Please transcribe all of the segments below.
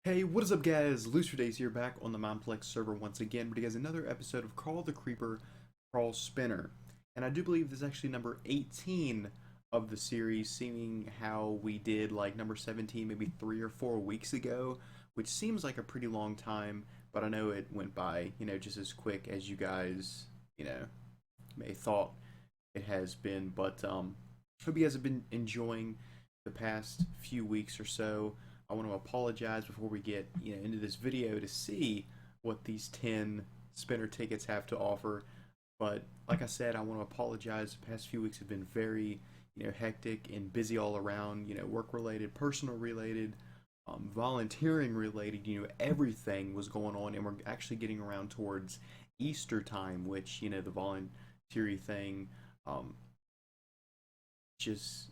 Hey, what is up guys? Looser Days here back on the Mineplex server once again, but you guys another episode of Crawl the Creeper, Crawl Spinner. And I do believe this is actually number 18 of the series, seeing how we did like number 17 maybe 3 or 4 weeks ago, which seems like a pretty long time, but I know it went by, just as quick as you guys, may thought it has been. But hope you guys have been enjoying the past few weeks or so. I want to apologize before we get into this video to see what these 10 spinner tickets have to offer. But like I said, I want to apologize. The past few weeks have been very hectic and busy all around. Work related, personal related, volunteering related. Everything was going on, and we're actually getting around towards Easter time, which the voluntary thing um, just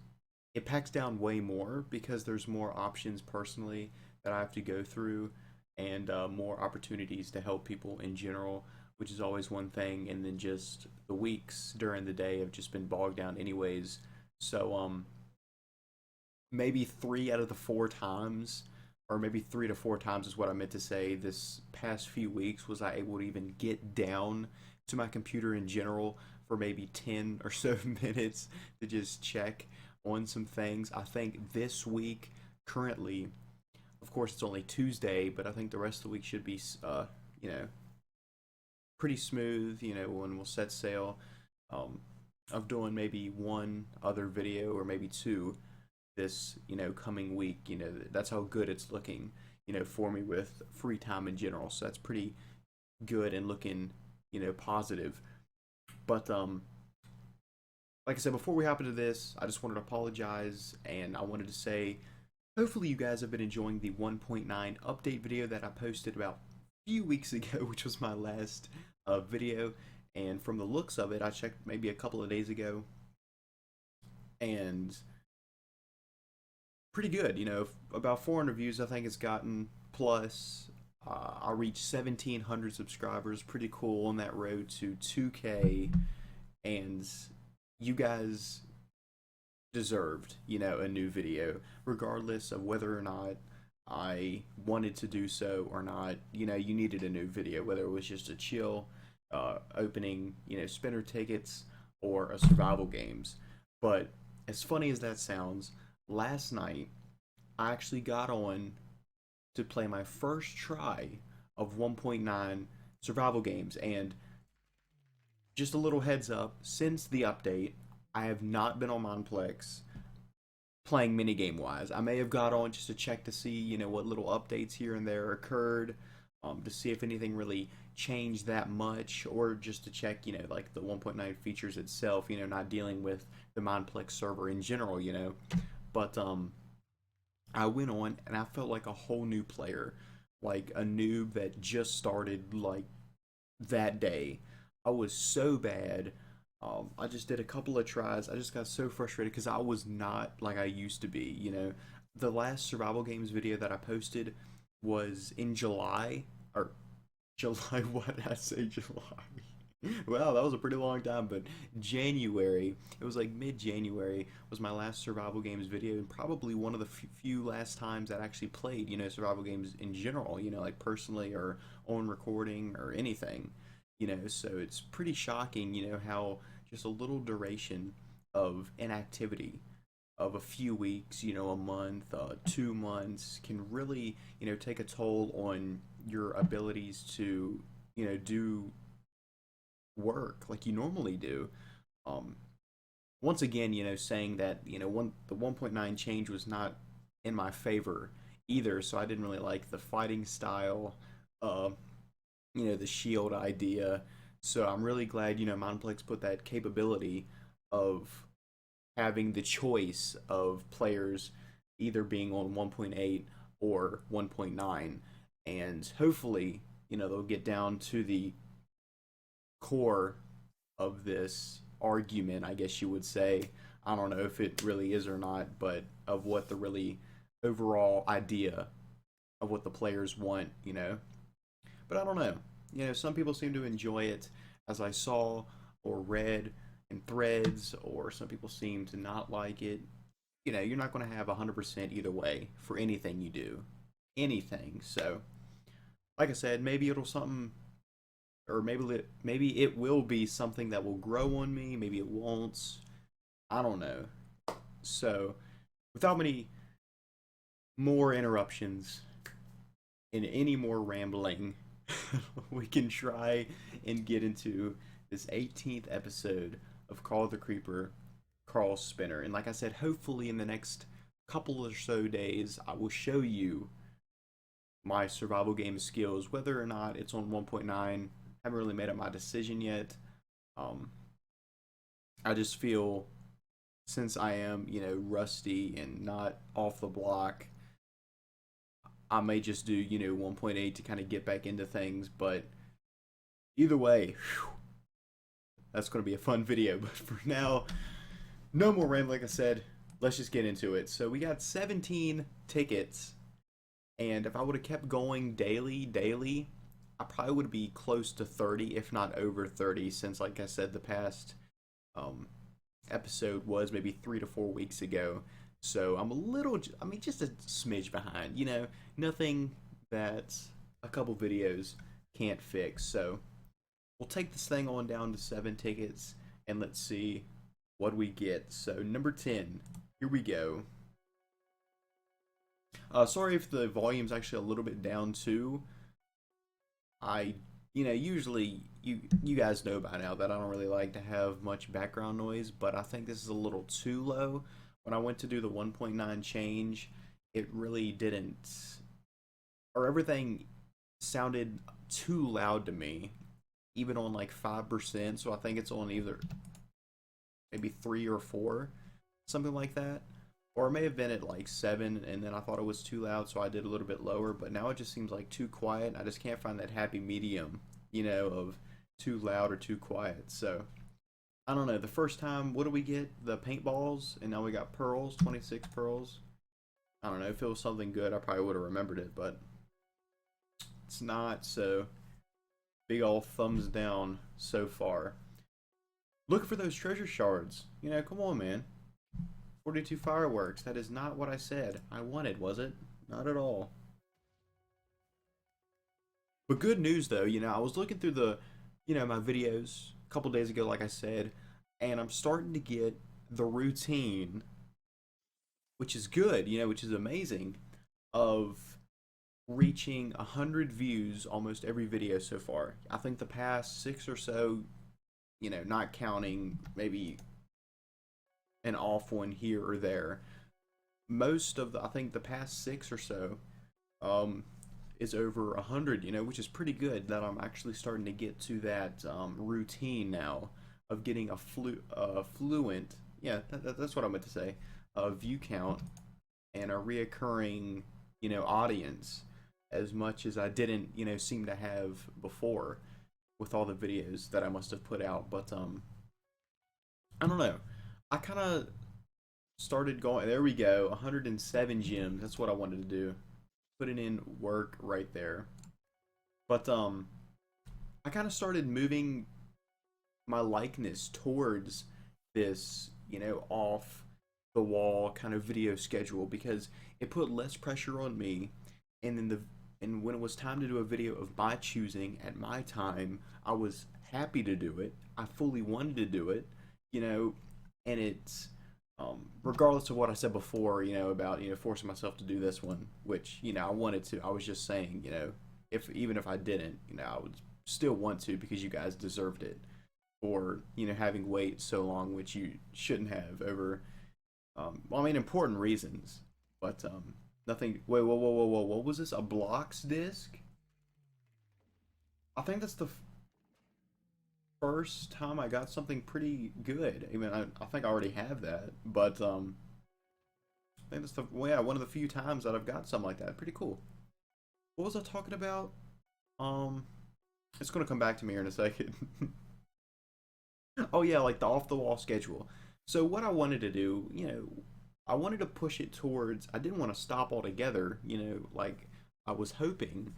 it packs down way more because there's more options personally that I have to go through, and more opportunities to help people in general, which is always one thing. And then just the weeks during the day have just been bogged down anyways. So maybe 3 out of the 4 times, or maybe 3 to 4 times is what I meant to say. This past few weeks was I able to even get down to my computer in general for maybe 10 or so minutes to just check on some things. I think this week, currently, of course, it's only Tuesday, but I think the rest of the week should be, you know, pretty smooth. When we'll set sail, um, of doing maybe one other video or maybe two this, coming week. That's how good it's looking, for me with free time in general. So that's pretty good and looking, positive. But like I said, before we hop into this, I just wanted to apologize, and I wanted to say, hopefully you guys have been enjoying the 1.9 update video that I posted about a few weeks ago, which was my last video. And from the looks of it, I checked maybe a couple of days ago, and pretty good. About 400 views, I think it's gotten. Plus, I reached 1,700 subscribers. Pretty cool on that road to 2K, and you guys deserved, a new video, regardless of whether or not I wanted to do so or not. You needed a new video, whether it was just a chill opening, spinner tickets or a survival games. But as funny as that sounds, last night I actually got on to play my first try of 1.9 survival games. And just a little heads up, since the update, I have not been on Mineplex playing minigame wise. I may have got on just to check to see, what little updates here and there occurred, to see if anything really changed that much, or just to check, like the 1.9 features itself, not dealing with the Mineplex server in general. But I went on and I felt like a whole new player, like a noob that just started like that day. I was so bad. I just did a couple of tries. I just got so frustrated because I was not like I used to be. The last survival games video that I posted was in July, or July. What did I say? July. Wow, that was a pretty long time, but January, it was like mid-January, was my last survival games video, and probably one of the few last times that I actually played, survival games in general, like personally or on recording or anything. So it's pretty shocking, how just a little duration of inactivity of a few weeks, a month, 2 months, can really, take a toll on your abilities to, do work like you normally do. Um, Once again, saying that, the 1.9 change was not in my favor either, so I didn't really like the fighting style, uh, the shield idea. So I'm really glad, Monplex put that capability of having the choice of players either being on 1.8 or 1.9. And hopefully, they'll get down to the core of this argument, I guess you would say. I don't know if it really is or not, but of what the really overall idea of what the players want. But I don't know. Some people seem to enjoy it, as I saw or read in threads, or some people seem to not like it. You're not going to have 100% either way for anything you do. anything. So, like I said, maybe it'll something, or maybe it will be something that will grow on me. Maybe it won't. I don't know. So, without many more interruptions and any more rambling, we can try and get into this 18th episode of Call of the Creeper Crawl Spinner. And like I said, hopefully in the next couple or so days, I will show you my survival game skills, whether or not it's on 1.9. Haven't really made up my decision yet. I just feel, since I am, rusty and not off the block, I may just do, 1.8 to kind of get back into things. But either way, whew, that's going to be a fun video. But for now, no more rambling. Like I said, let's just get into it. So we got 17 tickets. And if I would have kept going daily, I probably would be close to 30, if not over 30, since, like I said, the past episode was maybe 3 to 4 weeks ago. So I'm a little, just a smidge behind. Nothing that a couple videos can't fix. So we'll take this thing on down to 7 tickets, and let's see what we get. So number 10, here we go. Sorry if the volume's actually a little bit down too. Usually you guys know by now that I don't really like to have much background noise, but I think this is a little too low. When I went to do the 1.9 change, it really didn't, or everything sounded too loud to me, even on like 5%. So I think it's on either maybe 3 or 4, something like that. Or it may have been at like 7, and then I thought it was too loud, so I did a little bit lower. But now it just seems like too quiet. I just can't find that happy medium, of too loud or too quiet. So, I don't know. The first time, what do we get? The paintballs, and now we got pearls, 26 pearls. I don't know. If it was something good, I probably would have remembered it, but it's not. So, big old thumbs down so far. Look for those treasure shards. Come on, man. 42 fireworks. That is not what I said I wanted, was it? Not at all. But good news though, I was looking through the, my videos a couple days ago, like I said, and I'm starting to get the routine, which is good, which is amazing, of reaching 100 views almost every video so far. I think the past 6 or so, not counting maybe an off one here or there, I think the past 6 or so is over 100, which is pretty good, that I'm actually starting to get to that routine now of getting a fluent, that's what I meant to say, a view count and a reoccurring, audience, as much as I didn't, seem to have before with all the videos that I must have put out. But I don't know. I kind of started going, there we go, 107 gems. That's what I wanted to do. Putting in work right there. But I kind of started moving my likeness towards this, off the wall kind of video schedule, because it put less pressure on me. And then and when it was time to do a video of my choosing at my time, I was happy to do it. I fully wanted to do it, and it's regardless of what I said before, about forcing myself to do this one, which I wanted to. I was just saying, even if I didn't, I would still want to, because you guys deserved it, for having wait so long, which you shouldn't have, over important reasons, but nothing. Wait, whoa, whoa, whoa, whoa! What was this? A blocks disc? I think that's the first time I got something pretty good. I think I already have that, but I think that's one of the few times that I've got something like that. Pretty cool. What was I talking about? It's gonna come back to me here in a second. Oh yeah, like the off the wall schedule. So what I wanted to do, I wanted to push it towards. I didn't want to stop altogether, like I was hoping,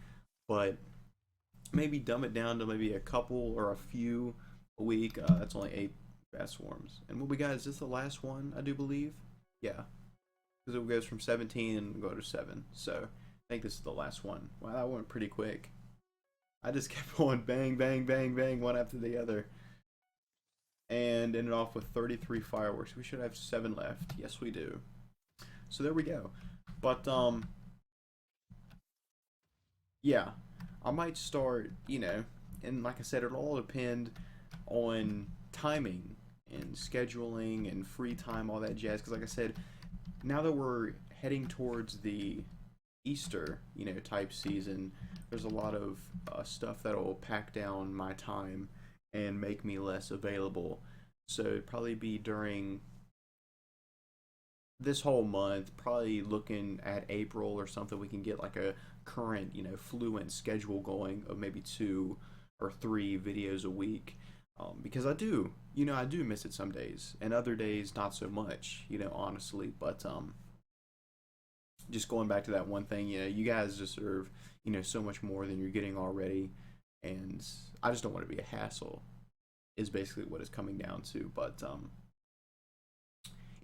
but maybe dumb it down to maybe a couple or a few a week. That's only 8 bat swarms. And what we got, is this the last one? I do believe. Yeah, because it goes from 17 and go to 7. So think this is the last one. Wow, that went pretty quick. I just kept going bang, bang, bang, bang, one after the other. And ended off with 33 fireworks. We should have 7 left. Yes, we do. So there we go. But, yeah. I might start, and like I said, it'll all depend on timing and scheduling and free time, all that jazz. Because like I said, now that we're heading towards the Easter, type season, there's a lot of stuff that'll pack down my time and make me less available. So it'd probably be during this whole month, probably looking at April or something, we can get like a current, fluent schedule going of maybe 2 or 3 videos a week. Because I do miss it some days, and other days not so much, honestly. But just going back to that one thing, you guys deserve, so much more than you're getting already, and I just don't want to be a hassle, is basically what it's coming down to. But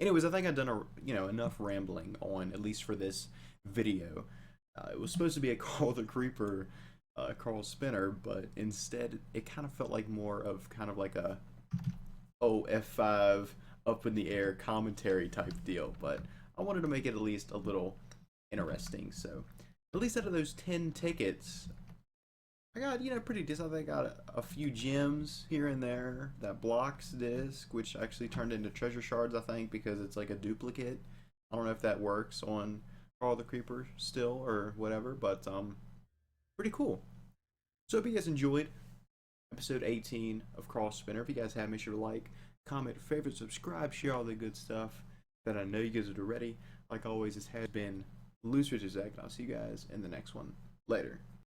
anyways, I think I've done enough rambling on, at least for this video. It was supposed to be a Call the Creeper Carl Spinner, but instead it kind of felt like more of kind of like a F5 up in the air commentary type deal. But I wanted to make it at least a little interesting. So at least out of those 10 tickets, I got, pretty decent. I think I got a few gems here and there. That blocks disc, which actually turned into treasure shards, I think, because it's like a duplicate. I don't know if that works on Call the Creeper still or whatever, but pretty cool. So hope you guys enjoyed episode 18 of Cross Spinner. If you guys have, make sure to like, comment, favorite, subscribe, share all the good stuff that I know you guys are ready. Like always, this has been Loser to Zach, and I'll see you guys in the next one. Later.